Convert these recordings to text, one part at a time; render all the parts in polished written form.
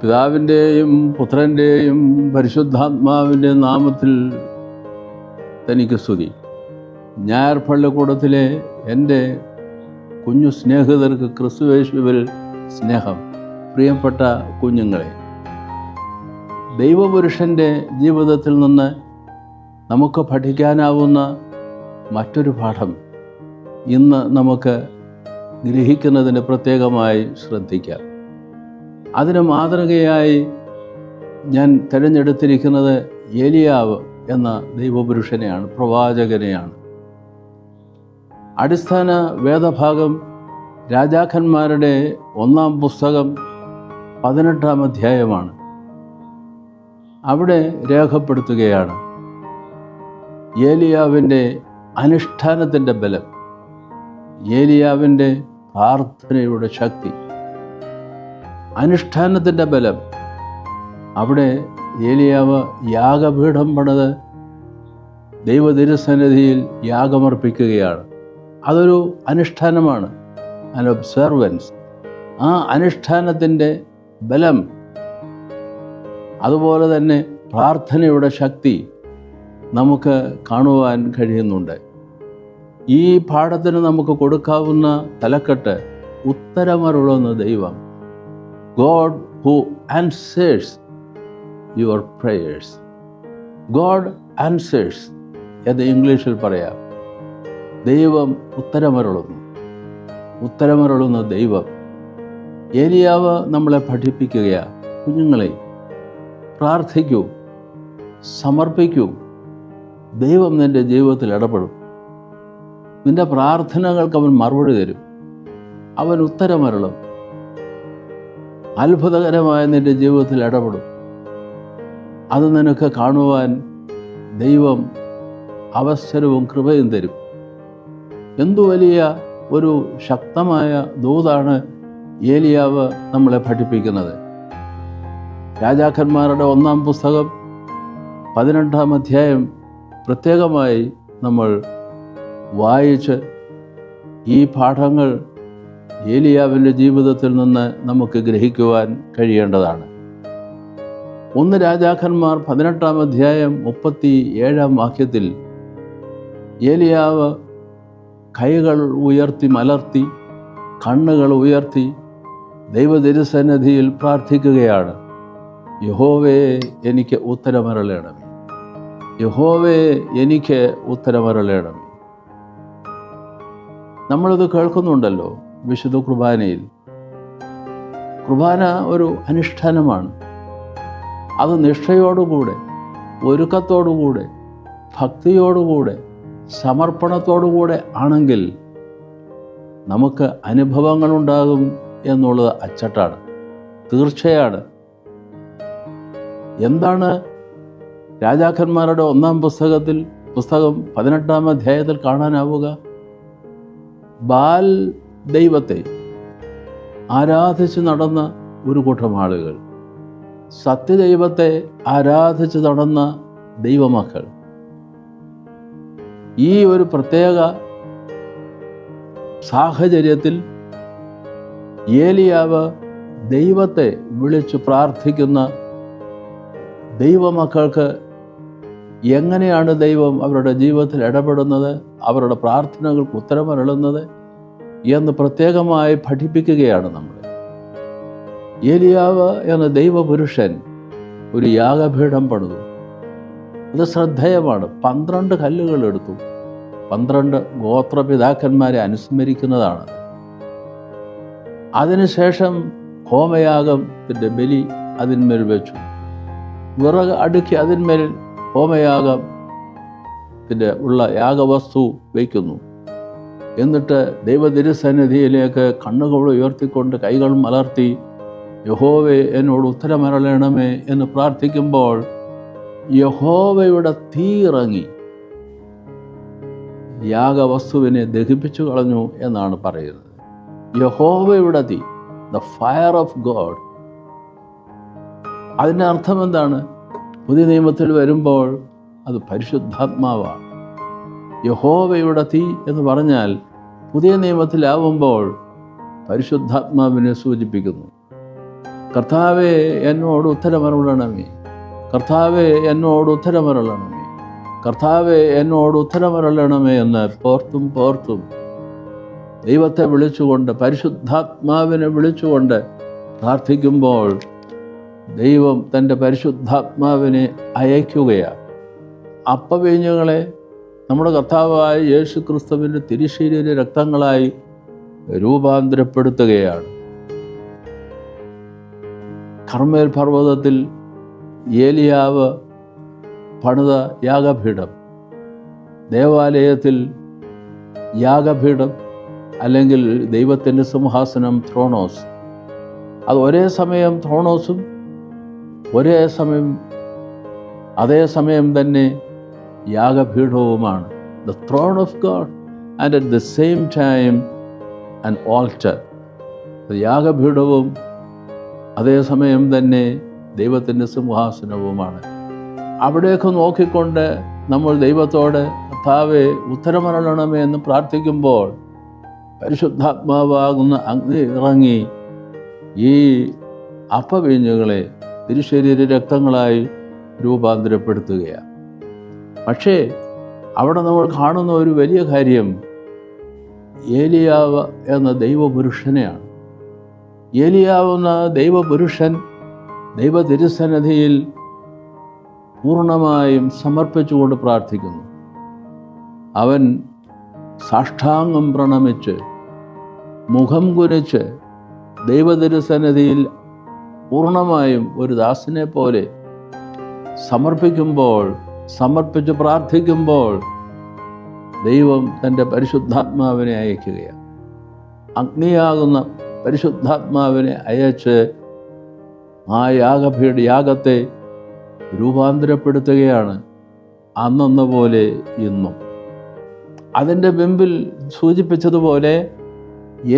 പിതാവിൻ്റെയും പുത്രൻ്റെയും പരിശുദ്ധാത്മാവിൻ്റെ നാമത്തിൽ തനിക്ക് സ്തുതി. ഞായർ പള്ളിക്കൂടത്തിലെ എൻ്റെ കുഞ്ഞു സ്നേഹിതർക്ക് ക്രിസ്തുയേശുവിൽ സ്നേഹം. പ്രിയപ്പെട്ട കുഞ്ഞുങ്ങളെ, ദൈവപുരുഷൻ്റെ ജീവിതത്തിൽ നിന്ന് നമുക്ക് പഠിക്കാനാവുന്ന മറ്റൊരു പാഠം ഇന്ന് നമുക്ക് ഗ്രഹിക്കുന്നതിന് പ്രത്യേകമായി ശ്രദ്ധിക്കാം. അതിന് മാതൃകയായി ഞാൻ തിരഞ്ഞെടുത്തിരിക്കുന്നത് ഏലിയാവ് എന്ന ദൈവപുരുഷനെയാണ്, പ്രവാചകനെയാണ്. അടിസ്ഥാന വേദഭാഗം രാജാക്കന്മാരുടെ 1-ാം പുസ്തകം 18-ാം അധ്യായമാണ്. അവിടെ രേഖപ്പെടുത്തുകയാണ് ഏലിയാവിൻ്റെ അനുഷ്ഠാനത്തിൻ്റെ ബലം, ഏലിയാവിൻ്റെ പ്രാർത്ഥനയുടെ ശക്തി, അനുഷ്ഠാനത്തിൻ്റെ ബലം. അവിടെ ഏലിയാവ് യാഗപീഠം പണിത് ദൈവതിരുസന്നിധിയിൽ യാഗമർപ്പിക്കുകയാണ്. അതൊരു അനുഷ്ഠാനമാണ്, an observance. ആ അനുഷ്ഠാനത്തിൻ്റെ ബലം, അതുപോലെ തന്നെ പ്രാർത്ഥനയുടെ ശക്തി നമുക്ക് കാണുവാൻ കഴിയുന്നുണ്ട്. ഈ പാഠത്തിന് നമുക്ക് കൊടുക്കാവുന്ന തലക്കെട്ട് ഉത്തരമരുളുന്ന ദൈവം. God who answers your prayers. God answers എന്ന് ഇംഗ്ലീഷിൽ പറയാം. ദൈവം ഉത്തരമരുളുന്ന ദൈവം. ഏലിയാവ് നമ്മളെ പഠിപ്പിക്കുകയാണ്, കുഞ്ഞുങ്ങളെ പ്രാർത്ഥിക്കൂ, സമർപ്പിക്കൂ, ദൈവം നിൻ്റെ ജീവിതത്തിൽ ഇടപെടും. നിൻ്റെ പ്രാർത്ഥനകൾക്ക് അവൻ മറുപടി തരും, അവൻ ഉത്തരമരുളും, അത്ഭുതകരമായ നിൻ്റെ ജീവിതത്തിൽ ഇടപെടും. അത് നിനക്ക് കാണുവാൻ ദൈവം അവസരവും കൃപയും തരും. എന്തു വലിയ ഒരു ശക്തമായ ദൂതാണ് ഏലിയാവ് നമ്മളെ പഠിപ്പിക്കുന്നത്. രാജാക്കന്മാരുടെ 1-ാം പുസ്തകം 18-ാം അധ്യായം പ്രത്യേകമായി നമ്മൾ വായിച്ച് ഈ പാഠങ്ങൾ ഏലിയാവിൻ്റെ ജീവിതത്തിൽ നിന്ന് നമുക്ക് ഗ്രഹിക്കുവാൻ കഴിയേണ്ടതാണ്. 1 രാജാക്കന്മാർ 18-ാം അധ്യായം 37-ാം വാക്യത്തിൽ ഏലിയാവ് കൈകൾ ഉയർത്തി മലർത്തി, കണ്ണുകൾ ഉയർത്തി ദൈവതിരുസന്നിധിയിൽ പ്രാർത്ഥിക്കുകയാണ്. യഹോവേ എനിക്ക് ഉത്തരമരുളണമേ, യഹോവേ എനിക്ക് ഉത്തരമരുളണമേ. നമ്മളിത് കേൾക്കുന്നുണ്ടല്ലോ വിശുദ്ധ കുർബാനയിൽ. കുർബാന ഒരു അനുഷ്ഠാനമാണ്. അത് നിഷ്ഠയോടുകൂടെ, ഒരുക്കത്തോടുകൂടെ, ഭക്തിയോടുകൂടെ, സമർപ്പണത്തോടുകൂടെ ആണെങ്കിൽ നമുക്ക് അനുഭവങ്ങളുണ്ടാകും എന്നുള്ളത് അച്ചട്ടാണ്, തീർച്ചയാണ്. എന്താണ് രാജാക്കന്മാരുടെ 1-ാം പുസ്തകം 18-ാം അധ്യായത്തിൽ കാണാനാവുക? ബാൽ ദൈവത്തെ ആരാധിച്ച് നടന്ന ഒരു കൂട്ടം ആളുകൾ, സത്യദൈവത്തെ ആരാധിച്ച് നടന്ന ദൈവമക്കൾ. ഈ ഒരു പ്രത്യേക സാഹചര്യത്തിൽ ഏലിയാവ് ദൈവത്തെ വിളിച്ചു പ്രാർത്ഥിക്കുന്ന ദൈവമക്കൾക്ക് എങ്ങനെയാണ് ദൈവം അവരുടെ ജീവിതത്തിൽ ഇടപെടുന്നത്, അവരുടെ പ്രാർത്ഥനകൾക്ക് ഉത്തരമരുളുന്നത് എന്ന് പ്രത്യേകമായി പഠിപ്പിക്കുകയാണ് നമ്മൾ. ഏലിയാവ് എന്ന ദൈവപുരുഷൻ ഒരു യാഗപീഠം പണിതു. അത് ശ്രദ്ധേയമാണ്. 12 കല്ലുകൾ എടുത്തു. 12 ഗോത്രപിതാക്കന്മാരെ അനുസ്മരിക്കുന്നതാണ്. അതിനുശേഷം ഹോമയാഗത്തിൻ്റെ ബലി അതിന്മേൽ വെച്ചു. വിറക് അടുക്കി അതിന്മേൽ ഹോമയാഗത്തിൻ്റെ ഉള്ള യാഗവസ്തു വയ്ക്കുന്നു. എന്നിട്ട് ദൈവതിരുസന്നിധിയിലേക്ക് കണ്ണുകൾ ഉയർത്തിക്കൊണ്ട് കൈകൾ മലർത്തി യഹോവേ എന്നോട് ഉത്തരമരുളണമേ എന്ന് പ്രാർത്ഥിക്കുമ്പോൾ യഹോവയുടെ തീ ഇറങ്ങി യാഗവസ്തുവിനെ ദഹിപ്പിച്ചു കളഞ്ഞു എന്നാണ് പറയുന്നത്. യഹോവയുടെ തീ, ദ ഫയർ ഓഫ് ഗോഡ്. അതിൻ്റെ അർത്ഥം എന്താണ്? പുതിയ നിയമത്തിൽ വരുമ്പോൾ അത് പരിശുദ്ധാത്മാവാണ്. യഹോവയുടെ തീ എന്ന് പറഞ്ഞാൽ പുതിയ നിയമത്തിലാവുമ്പോൾ പരിശുദ്ധാത്മാവിനെ സൂചിപ്പിക്കുന്നു. കർത്താവേ എന്നോട് ഉത്തരമരുളണമേ, കർത്താവേ എന്നോട് ഉത്തരമരുളണമേ, കർത്താവേ എന്നോട് ഉത്തരമരുളണമേ എന്ന് പോർത്തും ദൈവത്തെ വിളിച്ചുകൊണ്ട്, പരിശുദ്ധാത്മാവിനെ വിളിച്ചുകൊണ്ട് പ്രാർത്ഥിക്കുമ്പോൾ ദൈവം തൻ്റെ പരിശുദ്ധാത്മാവിനെ അയക്കുകയാണ്. അപ്പവീഞ്ഞുങ്ങളെ നമ്മുടെ കർത്താവായ യേശു ക്രിസ്തുവിൻ്റെ തിരുശരീര രക്തങ്ങളായി രൂപാന്തരപ്പെടുത്തുകയാണ്. കർമ്മേൽ പർവ്വതത്തിൽ ഏലിയാവ് പണിത യാഗപീഠം, ദേവാലയത്തിൽ യാഗപീഠം അല്ലെങ്കിൽ ദൈവത്തിൻ്റെ സിംഹാസനം ത്രോണോസ്, അത് ഒരേ സമയം ത്രോണോസും അതേസമയം തന്നെ യാഗപീഠവുമാണ്. The throne of God and at the same time an altar. യാഗപീഠവും അതേസമയം തന്നെ ദൈവത്തിൻ്റെ സിംഹാസനവുമാണ്. അവിടേക്ക് നോക്കിക്കൊണ്ട് നമ്മൾ ദൈവത്തോട് കർത്താവേ ഉത്തരമരുളണമേ എന്ന് പ്രാർത്ഥിക്കുമ്പോൾ പരിശുദ്ധാത്മാവാകുന്ന അഗ്നി ഇറങ്ങി ഈ അപ്പവീഞ്ഞുകളെ തിരുശരീര രക്തങ്ങളായി രൂപാന്തരപ്പെടുത്തുകയാണ്. പക്ഷേ അവിടെ നമ്മൾ കാണുന്ന ഒരു വലിയ കാര്യം ഏലിയാവ് എന്ന ദൈവപുരുഷനെയാണ്. ഏലിയാവ് എന്ന ദൈവപുരുഷൻ ദൈവ തിരുസന്നിധിയിൽ പൂർണ്ണമായും സമർപ്പിച്ചുകൊണ്ട് പ്രാർത്ഥിക്കുന്നു. അവൻ സാഷ്ടാംഗം പ്രണമിച്ച് മുഖം കുനിച്ച് ദൈവ തിരുസന്നിധിയിൽ പൂർണ്ണമായും ഒരു ദാസനെ പോലെ സമർപ്പിച്ച് പ്രാർത്ഥിക്കുമ്പോൾ ദൈവം തൻ്റെ പരിശുദ്ധാത്മാവിനെ അയക്കുകയാണ്. അഗ്നിയാകുന്ന പരിശുദ്ധാത്മാവിനെ അയച്ച് ആ യാഗത്തെ രൂപാന്തരപ്പെടുത്തുകയാണ്. അന്നെന്ന പോലെ ഇന്നും. അതിൻ്റെ മുമ്പിൽ സൂചിപ്പിച്ചതുപോലെ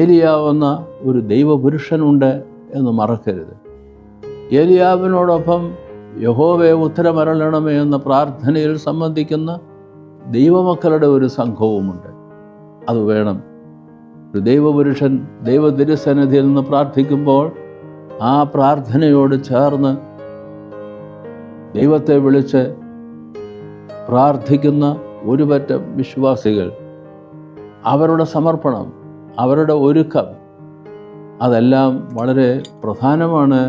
ഏലിയാവെന്ന ഒരു ദൈവപുരുഷനുണ്ട് എന്ന് മറക്കരുത്. ഏലിയാവിനോടൊപ്പം യഹോവേ ഉത്തരമരുളണമേ എന്ന പ്രാർത്ഥനയിൽ സംബന്ധിക്കുന്ന ദൈവമക്കളുടെ ഒരു സംഘവുമുണ്ട്. അത് വേണം. ഒരു ദൈവപുരുഷൻ ദൈവ തിരുസന്നിധിയിൽ നിന്ന് പ്രാർത്ഥിക്കുമ്പോൾ ആ പ്രാർത്ഥനയോട് ചേർന്ന് ദൈവത്തെ വിളിച്ച് പ്രാർത്ഥിക്കുന്ന ഒരു പറ്റം വിശ്വാസികൾ, അവരുടെ സമർപ്പണം, അവരുടെ ഒരുക്കം, അതെല്ലാം വളരെ പ്രധാനമാണ്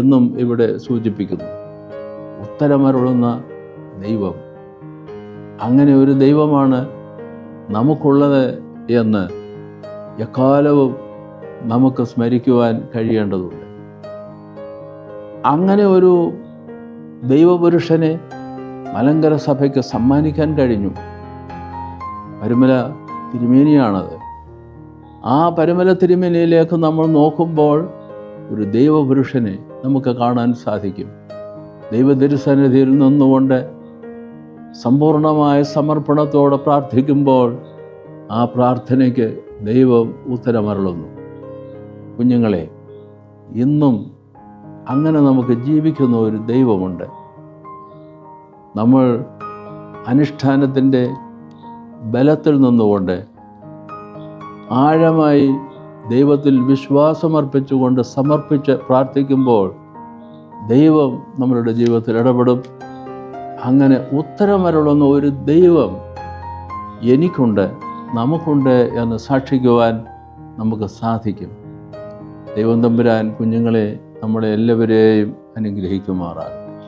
എന്നും ഇവിടെ സൂചിപ്പിക്കുന്നു. ഉത്തരമരുളുന്ന ദൈവം, അങ്ങനെ ഒരു ദൈവമാണ് നമുക്കുള്ളത് എന്ന് എക്കാലവും നമുക്ക് സ്മരിക്കുവാൻ കഴിയേണ്ടതുണ്ട്. അങ്ങനെ ഒരു ദൈവപുരുഷനെ മലങ്കര സഭയ്ക്ക് സമ്മാനിക്കാൻ കഴിഞ്ഞു. പരുമല തിരുമേനിയാണത്. ആ പരുമല തിരുമേനിയിലേക്ക് നമ്മൾ നോക്കുമ്പോൾ ഒരു ദൈവപുരുഷനെ നമുക്ക് കാണാൻ സാധിക്കും. ദൈവ തിരുസന്നിധിയിൽ നിന്നുകൊണ്ട് സമ്പൂർണമായ സമർപ്പണത്തോടെ പ്രാർത്ഥിക്കുമ്പോൾ ആ പ്രാർത്ഥനയ്ക്ക് ദൈവം ഉത്തരമരുളുന്നു. കുഞ്ഞുങ്ങളെ, ഇന്നും അങ്ങനെ നമുക്ക് ജീവിക്കുന്ന ഒരു ദൈവമുണ്ട്. നമ്മൾ അനുഷ്ഠാനത്തിൻ്റെ ബലത്തിൽ നിന്നുകൊണ്ട് ആഴമായി ദൈവത്തിൽ വിശ്വാസമർപ്പിച്ചുകൊണ്ട് സമർപ്പിച്ച് പ്രാർത്ഥിക്കുമ്പോൾ ദൈവം നമ്മളുടെ ജീവിതത്തിൽ ഇടപെടും. അങ്ങനെ ഉത്തരമരുളുന്ന ഒരു ദൈവം എനിക്കുണ്ട്, നമുക്കുണ്ട് എന്ന് സാക്ഷിക്കുവാൻ നമുക്ക് സാധിക്കും. ദൈവം തമ്പുരാൻ കുഞ്ഞുങ്ങളെ നമ്മളെ എല്ലാവരെയും അനുഗ്രഹിക്കുമാറാകും.